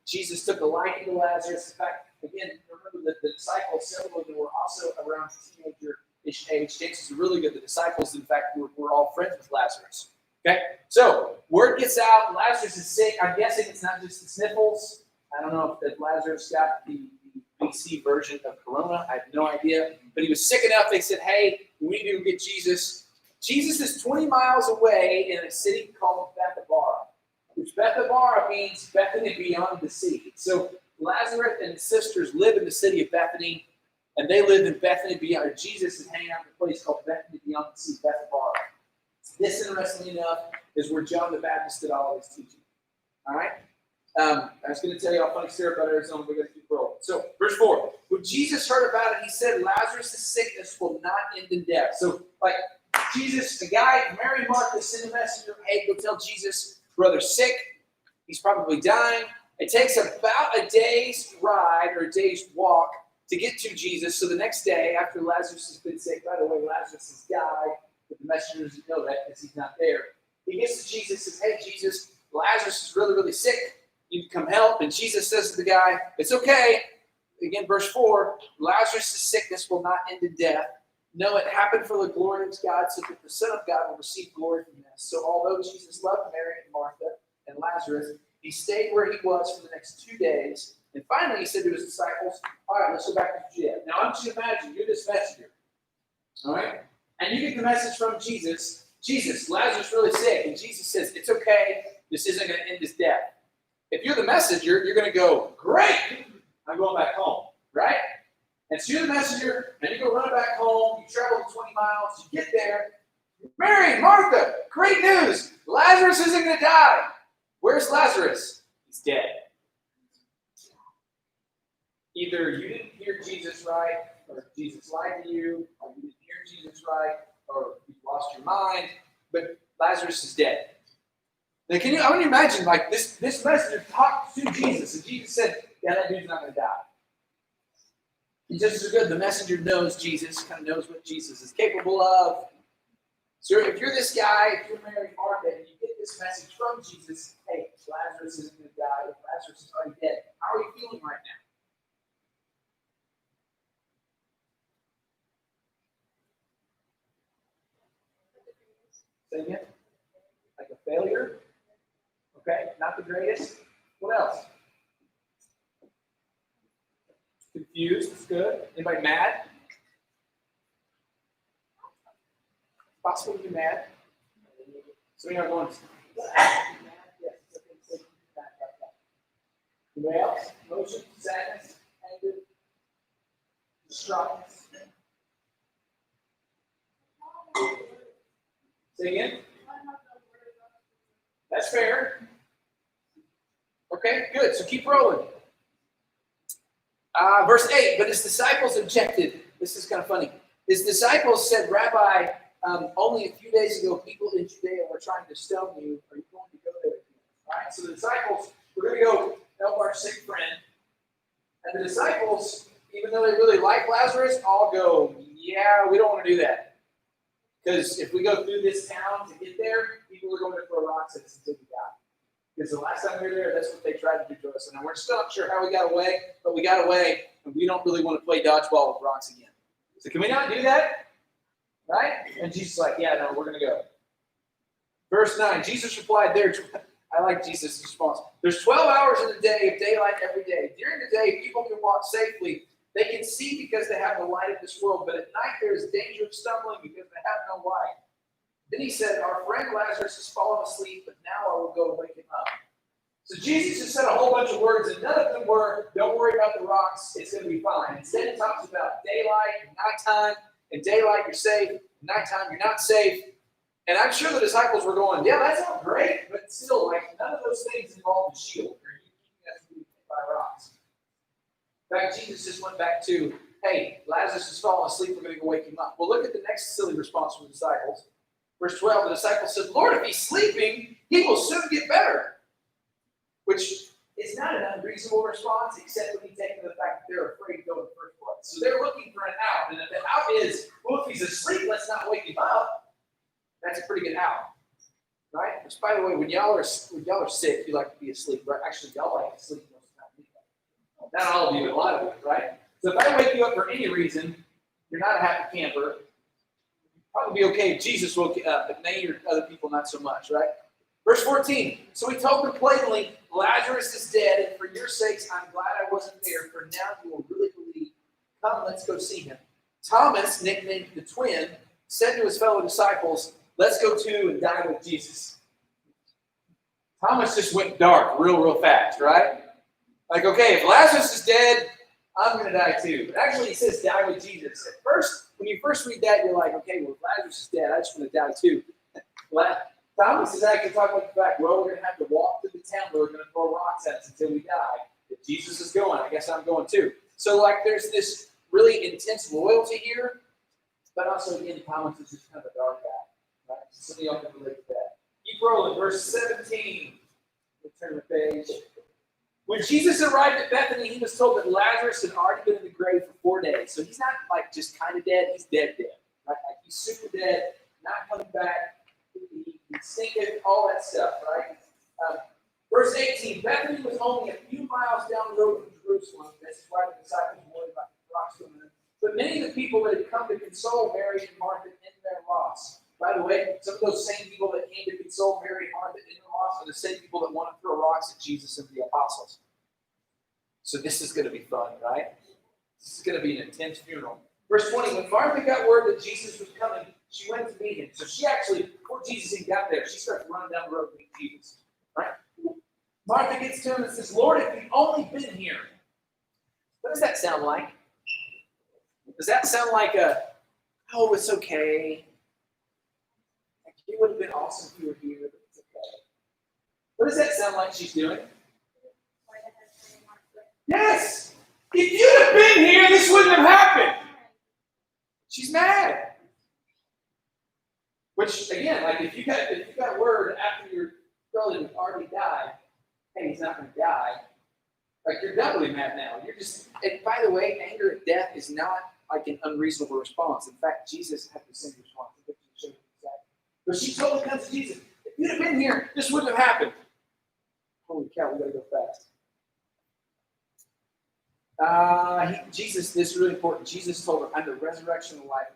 Jesus took a liking to Lazarus. In fact, again, remember that the disciples, several of them were also around teenager-ish age. Chances are really good. The disciples, in fact, were all friends with Lazarus. Okay, so word gets out. Lazarus is sick. I'm guessing it's not just the sniffles. I don't know if Lazarus got the BC version of Corona. I have no idea. But he was sick enough. They said, hey, we need to go get Jesus. Jesus is 20 miles away in a city called Bethabara, which Bethabara means Bethany beyond the sea. So Lazarus and his sisters live in the city of Bethany, and they live in Bethany beyond. Jesus is hanging out in a place called Bethany beyond the sea, Bethabara. This, interestingly enough, is where John the Baptist did all of his teaching. All right? I was going to tell you a funny story about Arizona. We're going to keep rolling. So, verse 4. When Jesus heard about it, he said, Lazarus' sickness will not end in death. So, like, Jesus, the guy, Mary and Martha send a messenger, hey, go tell Jesus, brother's sick. He's probably dying. It takes about a day's ride or a day's walk to get to Jesus. So the next day, after Lazarus has been sick, by the way, Lazarus has died, but the messengers didn't know that because he's not there. He gets to Jesus and says, hey, Jesus, Lazarus is really, really sick. You can come help. And Jesus says to the guy, it's okay. Again, verse 4, Lazarus' sickness will not end in death. No, it happened for the glory of God, so that the Son of God will receive glory from this. So although Jesus loved Mary and Martha and Lazarus, he stayed where he was for the next 2 days. And finally, he said to his disciples, all right, let's go back to Judea. Now, I want you to imagine, you're this messenger. All right? And you get the message from Jesus. Jesus, Lazarus is really sick. And Jesus says, it's okay. This isn't going to end his death. If you're the messenger, you're going to go, great, I'm going back home, right? And so you're the messenger, and you go run back home. You travel 20 miles. You get there. Mary, Martha, great news. Lazarus isn't going to die. Where's Lazarus? He's dead. Either you didn't hear Jesus right, or Jesus lied to you, or you didn't hear Jesus right, or you lost your mind, but Lazarus is dead. Now, I want you to imagine, like, this messenger talked to Jesus, and Jesus said, yeah, that dude's not going to die. And just as good, the messenger knows Jesus, kind of knows what Jesus is capable of. So if you're this guy, if you're Mary and Martha, and you get this message from Jesus, hey, Lazarus isn't going to die, Lazarus is already dead. How are you feeling right now? Say again? Like a failure? Okay, not the greatest. What else? Confused, it's good. Anybody mad? Possible to be mad. So we are going to anybody else? Emotion, sadness, anger, distraught. Say again? That's fair. Okay, good. So keep rolling. Verse 8, but his disciples objected. This is kind of funny. His disciples said, Rabbi, only a few days ago, people in Judea were trying to stone you. Are you going to go there? All right, so the disciples, we're going to go help our sick friend. And the disciples, even though they really like Lazarus, all go, yeah, we don't want to do that. Because if we go through this town to get there, people are going to throw rocks at us until we die. Because the last time we were there, that's what they tried to do to us. And we're still not sure how we got away, but we got away, and we don't really want to play dodgeball with rocks again. So can we not do that? Right? And Jesus is like, yeah, no, we're going to go. Verse 9, Jesus replied there, I like Jesus' response. There's 12 hours in the day of daylight every day. During the day, people can walk safely. They can see because they have the light of this world, but at night there is danger of stumbling because they have no light. Then he said, our friend Lazarus has fallen asleep, but now I will go wake him up. So Jesus just said a whole bunch of words, and none of them were, don't worry about the rocks, it's going to be fine. Instead, he talks about daylight and nighttime. In daylight, you're safe. In nighttime, you're not safe. And I'm sure the disciples were going, yeah, that sounds great, but still, like, none of those things involve a shield or you have to be hit by rocks. In fact, Jesus just went back to, hey, Lazarus has fallen asleep, we're going to go wake him up. Well, look at the next silly response from the disciples. Verse 12, the disciples said, Lord, if he's sleeping, he will soon get better. Which is not an unreasonable response, except when you take into the fact that they're afraid to go in the first place. So they're looking for an out. And if the out is, well, if he's asleep, let's not wake him up, that's a pretty good out. Right? Which, by the way, when y'all are sick, you like to be asleep, right? Actually, y'all like to sleep most of the time. Not all of you, but a lot of you, right? So if I wake you up for any reason, you're not a happy camper. Probably be okay if Jesus woke you up, but many other people not so much, right? Verse 14, so he told them plainly, Lazarus is dead, and for your sakes, I'm glad I wasn't there, for now you will really believe. Come, let's go see him. Thomas, nicknamed the twin, said to his fellow disciples, let's go too and die with Jesus. Thomas just went dark real fast, right? Like, okay, if Lazarus is dead, I'm going to die too. But actually, he says die with Jesus. At first, when you first read that, you're like, okay, well, if Lazarus is dead, I just want to die too. Thomas is actually talking about the fact, well, we're going to have to walk through the town where we're going to throw rocks at us until we die. If Jesus is going, I guess I'm going too. So, like, there's this really intense loyalty here, but also, again, Thomas is just kind of a dark guy. Right? Some of y'all can relate to that. Keep rolling. Verse 17. We'll turn the page. When Jesus arrived at Bethany, he was told that Lazarus had already been in the grave for 4 days. So he's not like just kind of dead, he's dead. Right? Like he's super dead, not coming back. He stinketh, all that stuff, right? Verse 18, Bethany was only a few miles down the road from Jerusalem. This is why the disciples were worried about the rocks coming in. But many of the people that had come to console Mary and Martha in their loss. By the way, some of those same people that came to console Mary and Martha in their loss are the same people that want to throw rocks at Jesus and the apostles. So this is going to be fun, right? This is going to be an intense funeral. Verse 20, when Martha got word that Jesus was coming, she went to meet him. So she actually, before Jesus even got there, she started running down the road to meet Jesus. Right? Martha gets to him and says, Lord, if you'd only been here. What does that sound like? Does that sound like oh, it's okay. Like, it would have been awesome if you were here, but it's okay. What does that sound like she's doing? Yes! If you'd have been here, this wouldn't have happened. She's mad. Which, again, like if you got word after your relative already died, hey, he's not going to die, like you're doubly mad now. You're just, and by the way, anger at death is not like an unreasonable response. In fact, Jesus had the same response. But she totally comes to Jesus. If you'd have been here, this wouldn't have happened. Holy cow, we got to go fast. Jesus, this is really important. Jesus told her, I'm the resurrection and life.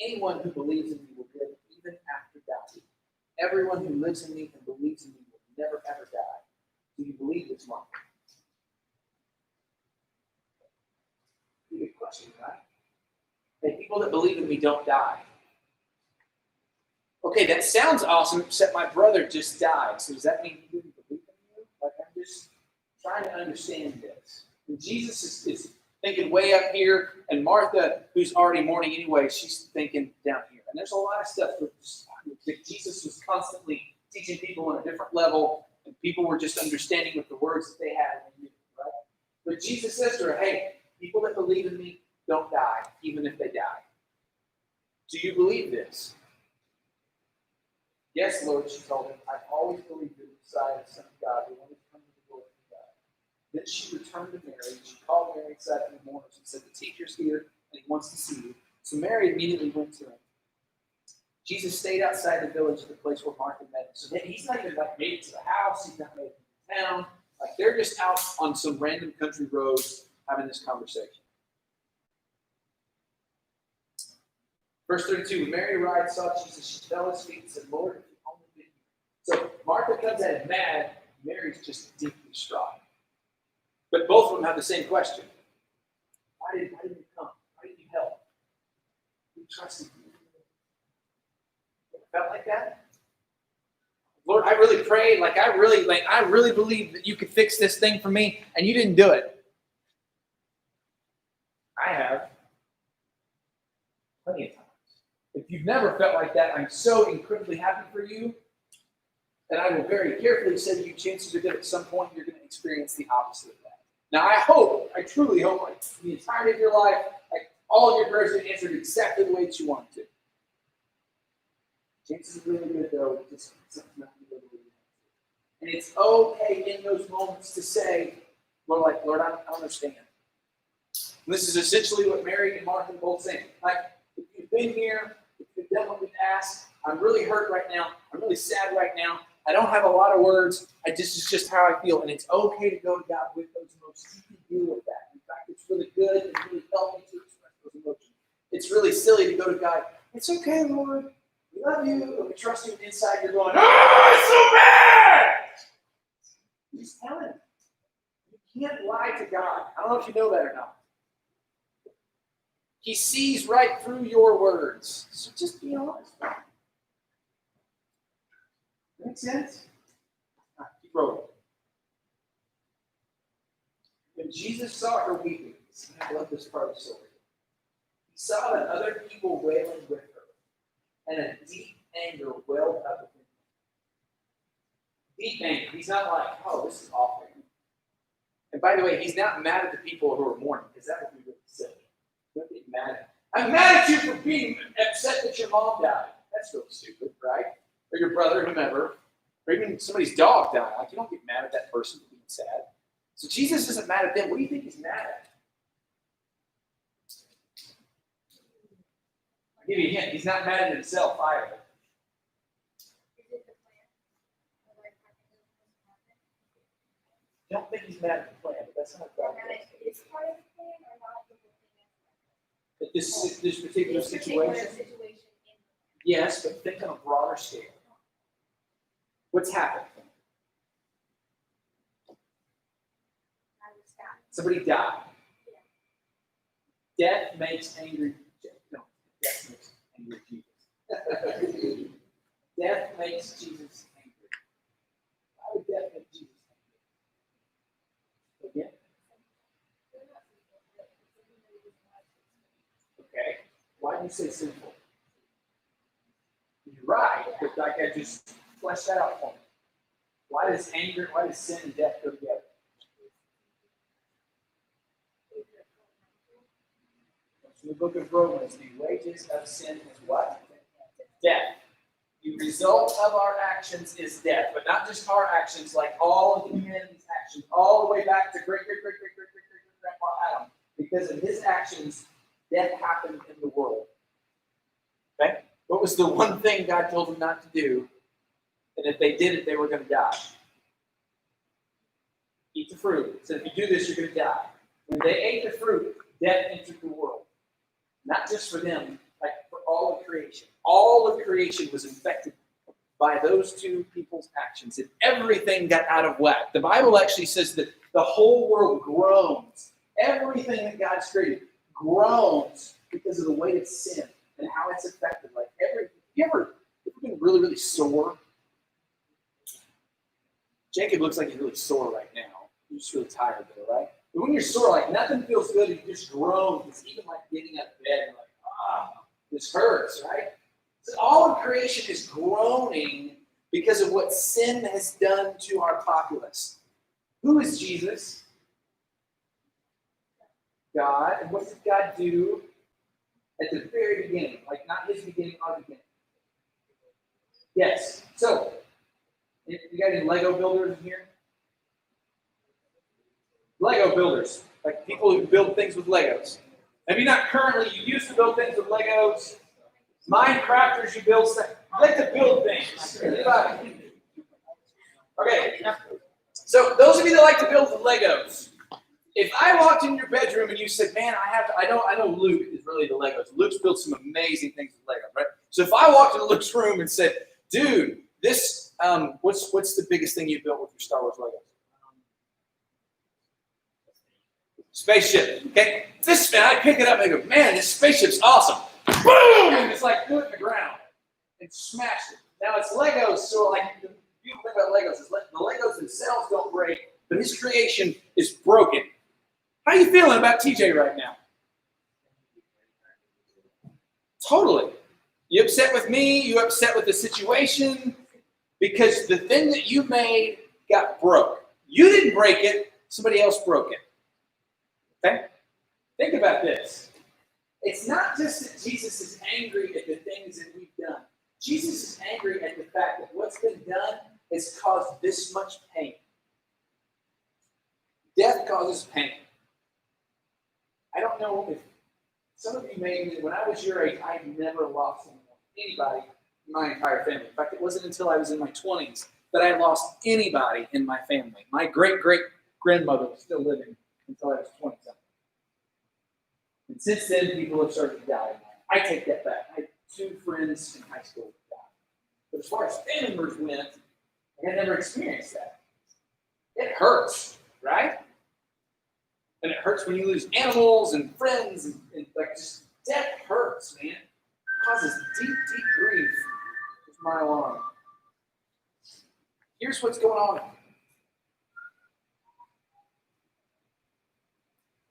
Anyone who believes in me will live even after dying. Everyone who lives in me and believes in me will never ever die. Do you believe this, Mark? Good question, right? Hey, people that believe in me don't die. Okay, that sounds awesome, except my brother just died. So does that mean he didn't believe in you? Like, I'm just trying to understand this. And Jesus is thinking way up here, and Martha, who's already mourning anyway, she's thinking down here. And there's a lot of stuff that Jesus was constantly teaching people on a different level, and people were just understanding with the words that they had. Right? But Jesus says to her, hey, people that believe in me don't die, even if they die. Do you believe this? Yes, Lord, she told him, I've always believed that the Messiah, the Son of God, the one who comes to the glory of God. Then she returned to Mary. She called Mary inside from the mourners and said, the teacher's here, and he wants to see you. So Mary immediately went to him. Jesus stayed outside the village at the place where Martha met him. So he's not even like made it to the house. He's not made it to town. Like they're just out on some random country road having this conversation. Verse 32, when Mary arrived, saw Jesus, she fell at his feet and said, Lord, if you only been here. So Martha comes at him mad. Mary's just deeply distraught. But both of them have the same question. Why didn't you come? Why didn't you help? We trusted you. Felt like that? Lord, I really prayed, I really believed that you could fix this thing for me, and you didn't do it. I have. Plenty of times. If you've never felt like that, I'm so incredibly happy for you that I will very carefully say to you, chances are good at some point you're going to experience the opposite of that. Now, I truly hope, like the entirety of your life, like all your prayers are answered exactly the way that you want to. Chances are really good, though, just something's not going to go the way you want to. And it's okay in those moments to say, Lord, I don't understand. And this is essentially what Mary and Martha are both saying. Like, if you've been here, if you've done what we've asked, I'm really hurt right now. I'm really sad right now. I don't have a lot of words. It's just how I feel. And it's okay to go to God with those emotions. You can deal with that. In fact, it's really good and really healthy to express those emotions. It's really silly to go to God. It's okay, Lord. We love you. And we trust you. Inside, you're going, oh, I'm so mad. Just tell him. You can't lie to God. I don't know if you know that or not. He sees right through your words. So just be honest. Make sense? All right, keep rolling. When Jesus saw her weeping, I love this part of the story. He saw that other people wailing with her, and a deep anger welled up within him. Deep anger. He's not like, oh, this is awful. And by the way, he's not mad at the people who are mourning, because that would be really silly. Don't get mad at him. I'm mad at you for being upset that your mom died. That's really stupid, right? Or your brother, whomever, or even somebody's dog died. Like, you don't get mad at that person for being sad. So Jesus isn't mad at them. What do you think he's mad at? I'll give you a hint. He's not mad at himself either. I don't think he's mad at the plan, but that's not God. But this particular situation? Yes, but think on a broader scale. What's happened? Somebody died. Death makes angry. No, death makes angry Jesus. Death makes Jesus angry. Why would death make Jesus angry? Again? Okay. Why do you say sinful? You're right, but like I just flesh that out for me. Why does sin and death go together? In the book of Romans, the wages of sin is what? Death. The result of our actions is death, but not just our actions, like all of humanity's actions, all the way back to great grandpa Adam. Because of his actions, death happened in the world. Okay? What was the one thing God told them not to do? And if they did it, they were going to die. Eat the fruit. So if you do this, you're going to die. When they ate the fruit, death entered the world. Not just for them, like for all of creation. All of creation was infected by those two people's actions, and everything got out of whack. The Bible actually says that the whole world groans. Everything that God's created groans because of the weight of sin and how it's affected. Like you ever been really, really sore? Jacob looks like he's really sore right now. He's just really tired though, right? But when you're sore, like nothing feels good, you just groan. It's even like getting out of bed and like, this hurts, right? So all of creation is groaning because of what sin has done to our populace. Who is Jesus? God. And what did God do at the very beginning? Like not his beginning, our beginning. Yes. So, you got any Lego builders in here? Lego builders, like people who build things with Legos. Maybe not currently, you used to build things with Legos. Minecrafters, you build stuff. I like to build things. Anybody? Okay. So those of you that like to build Legos, if I walked in your bedroom and you said, "Man, I know Luke is really the Legos. Luke's built some amazing things with Legos, right?" So if I walked into Luke's room and said, "Dude, this what's the biggest thing you built with your Star Wars Legos?" Spaceship. Okay, this man, I pick it up and I go, "Man, this spaceship's awesome!" Boom, and it's like put it in the ground and smash it. Now it's Legos, so like the beautiful thing about Legos is the Legos themselves don't break, but his creation is broken. How are you feeling about TJ right now? Totally. You upset with me? You upset with the situation? Because the thing that you made got broke. You didn't break it. Somebody else broke it. Okay? Think about this. It's not just that Jesus is angry at the things that we've done. Jesus is angry at the fact that what's been done has caused this much pain. Death causes pain. I don't know if some of you maybe, when I was your age, I never lost anybody in my entire family. In fact, it wasn't until I was in my 20s that I lost anybody in my family. My great-great-grandmother was still living until I was 20-something. And since then, people have started to die. I take that back. I had 2 friends in high school that died. But as far as family members went, I had never experienced that. It hurts, right? And it hurts when you lose animals and friends and like just death hurts, man. It causes deep, deep grief. With my alarm. Here's what's going on.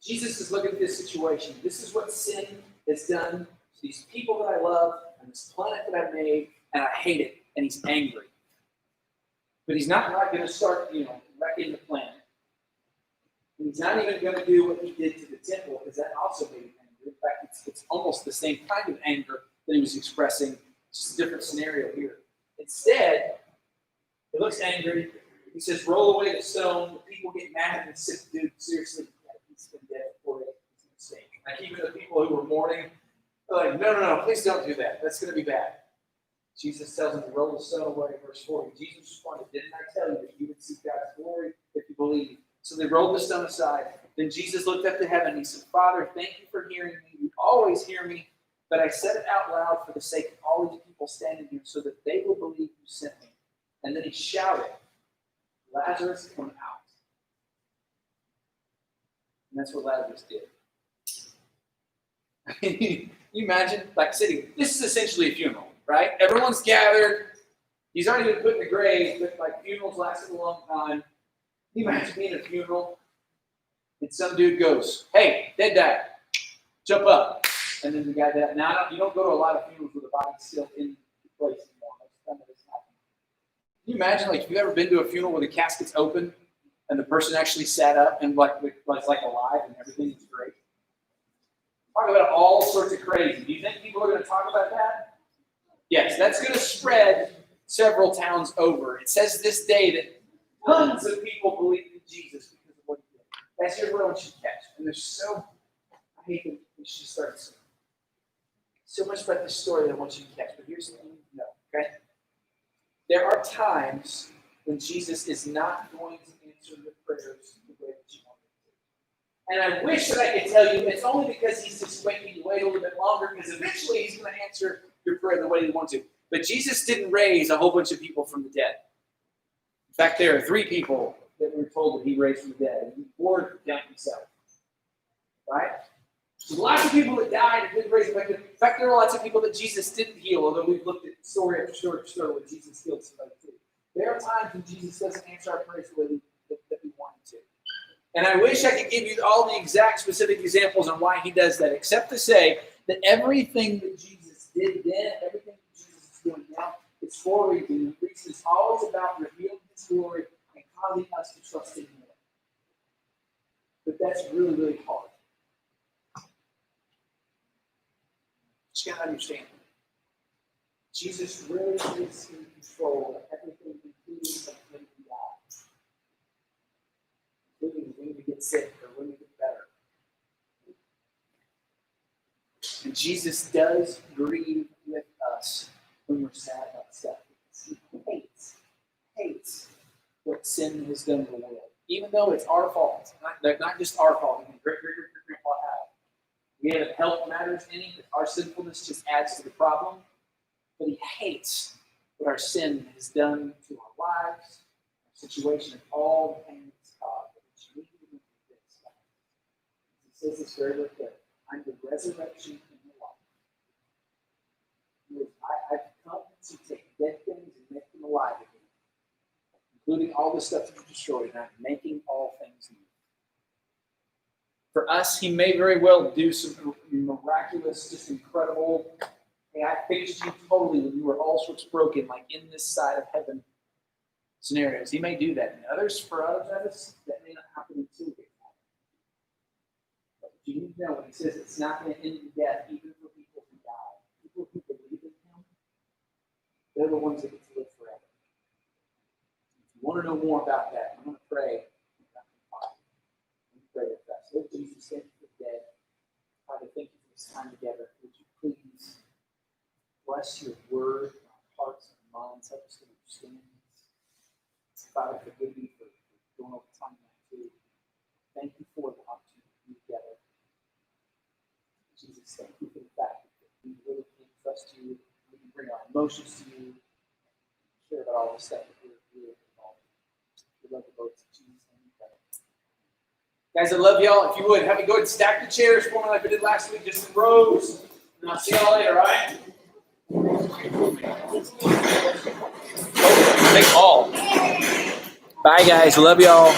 Jesus is looking at this situation. This is what sin has done to these people that I love and this planet that I made, and I hate it. And he's angry. But he's not going to start, wrecking the planet. And he's not even going to do what he did to the temple, because that also made him angry. In fact, it's almost the same kind of anger that he was expressing, just a different scenario here. Instead, he looks angry. He says, "Roll away the stone." The people get mad and say, "Dude, seriously, he's been dead for it. It's a mistake." Like even the people who were mourning, they're like, no, please don't do that. That's going to be bad. Jesus tells them to roll the stone away, verse 40. Jesus responded, "Didn't I tell you that you would see God's glory if you believe?" So they rolled the stone aside. Then Jesus looked up to heaven and he said, "Father, thank you for hearing me. You always hear me, but I said it out loud for the sake of all these people standing here so that they will believe you sent me." And then he shouted, "Lazarus, come out." And that's what Lazarus did. Can you imagine, like sitting, this is essentially a funeral, right? Everyone's gathered. He's already been put in the grave, but like funerals lasted a long time. Can you imagine being at a funeral and some dude goes, "Hey, dead died. Jump up." And then the guy died. Now, you don't go to a lot of funerals where the body's still in place anymore. Most of the time it's happening. Can you imagine, like, if you've ever been to a funeral where the casket's open and the person actually sat up and was like alive and everything was great? Talk about all sorts of crazy. Do you think people are going to talk about that? Yes, that's going to spread several towns over. It says this day that tons of people believed in Jesus because of what he did. That's your everyone should catch. And there's I hate that we should start so much about this story that I want you to catch. But here's what you need to know, okay? There are times when Jesus is not going to answer your prayers the way that you want him to. And I wish that I could tell you it's only because he's just making you wait a little bit longer, because eventually he's going to answer your prayer the way he wants to. But Jesus didn't raise a whole bunch of people from the dead. In fact, there are 3 people that we're told that he raised from the dead, and he bore down himself. Right? There's lots of people that died and didn't raise them back. In fact, there are lots of people that Jesus didn't heal, although we've looked at story after story after story where Jesus healed somebody too. There are times when Jesus doesn't answer our prayers the way that we want him to. And I wish I could give you all the exact specific examples on why he does that, except to say that everything that Jesus did then, everything that Jesus is doing now, is for a reason. The reason is always about revealing his glory and causing us to trust in him. But that's really, really hard. You got to understand. Jesus really is in control of everything, including when we die, including when we get sick or when we get better. And Jesus does grieve with us when we're sad about stuff. He hates what sin has done to the world. Even though it's our fault. Not just our fault. Even great-great-great-grandpa had. We haven't helped matters any, but our sinfulness just adds to the problem. But he hates what our sin has done to our lives, our situation, and all the pain it's caused. We need to remember this. He says this very, very clearly. I'm the resurrection and the life. I've come to take dead things and make them alive again, including all the stuff that you destroyed, and I'm making all things new. For us, he may very well do some miraculous, just incredible. Hey, I fixed you totally when you were all sorts broken, like in this side of heaven scenarios. He may do that. And others, for others of us, that may not happen until we get home. But you need to know when he says it's not going to end in death, even for people who die. People who believe in him, they're the ones that get to live forever. If you want to know more about that, I'm going to pray. Pray with us. Lord Jesus, thank you for the day. Father, thank you for this time together. Would you please bless your word in our hearts and minds, help us to understand this. Father, forgive me for going over time now too. Thank you for the opportunity to be together. Jesus, thank you for the fact that we really can trust you. We can bring our emotions to you. Share about all the stuff that we're involved in. We love you both. In Jesus' name we pray. Guys, I love y'all. If you would, have me go ahead and stack the chairs for me like we did last week, just in rows. And I'll see y'all later, all right? Take all. Bye, guys. Love y'all.